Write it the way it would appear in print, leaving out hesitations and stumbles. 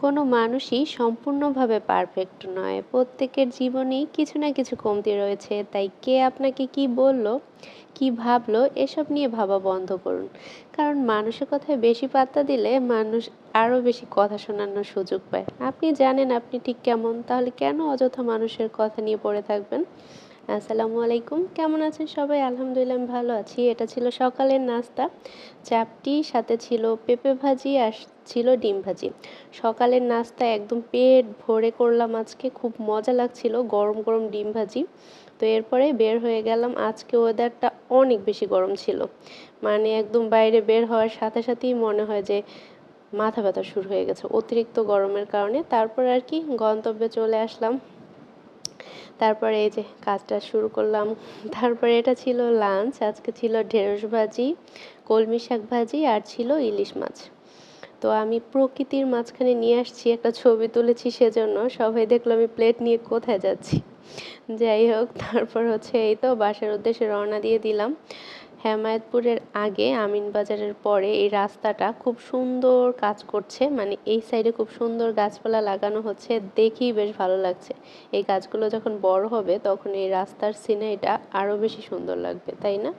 কোনো মানুষই সম্পূর্ণভাবে পারফেক্ট নয়। প্রত্যেকের জীবনেই কিছু না কিছু কমতি রয়েছে। তাই কে আপনাকে কি বলল, কি ভাবলো এসব নিয়ে ভাবা বন্ধ করুন। কারণ মানুষের কথায় বেশি পাত্তা দিলে মানুষ আরও বেশি কথা শোনানোর সুযোগ পায়। আপনি জানেন আপনি ঠিক কেমন, তাহলে কেন অযথা মানুষের কথা নিয়ে পড়ে থাকবেন? আসসালামু আলাইকুম, কেমন আছেন সবাই? আলহামদুলিল্লাহ আমি ভালো আছি। এটা ছিল সকালের নাস্তা, চাপটি, সাথে ছিল পেঁপে ভাজি আর ছিল ডিম ভাজি। সকালের নাস্তা একদম পেট ভরে করলাম আজকে, খুব মজা লাগছিল গরম গরম ডিম ভাজি। তো এরপরে বের হয়ে গেলাম। আজকে ওয়েদারটা অনেক বেশি গরম ছিল, মানে একদম বাইরে বের হওয়ার সাথে সাথেই মনে হয় যে মাথা ব্যথা শুরু হয়ে গেছে অতিরিক্ত গরমের কারণে। তারপর আর কি গন্তব্যে চলে আসলাম। তারপরে এই যে কাজটা শুরু করলাম। তারপরে এটা ছিল লাঞ্চ। আজকে ছিল ঢেঁড়স ভাজি, কলমি শাক ভাজি আর ছিল ইলিশ মাছ। তো আমি প্রকৃতির মাঝখানে নিয়ে আসছি, একটা ছবি তুলেছি সেজন্য। সবাই দেখলো আমি প্লেট নিয়ে কোথায় যাচ্ছি। যাই হোক, তারপর হচ্ছে এই তো বাসার উদ্দেশ্যে রওনা দিয়ে দিলাম। হেমায়েতপুরের আগে আমিনবাজারের পরে এই রাস্তাটা খুব সুন্দর কাজ করছে, মানে এই সাইডে খুব সুন্দর গাছপালা লাগানো হচ্ছে, দেখেই বেশ ভালো লাগছে। এই গাছগুলো যখন বড় হবে তখন এই রাস্তার সিনারিটা আরও বেশি সুন্দর লাগবে, তাই না?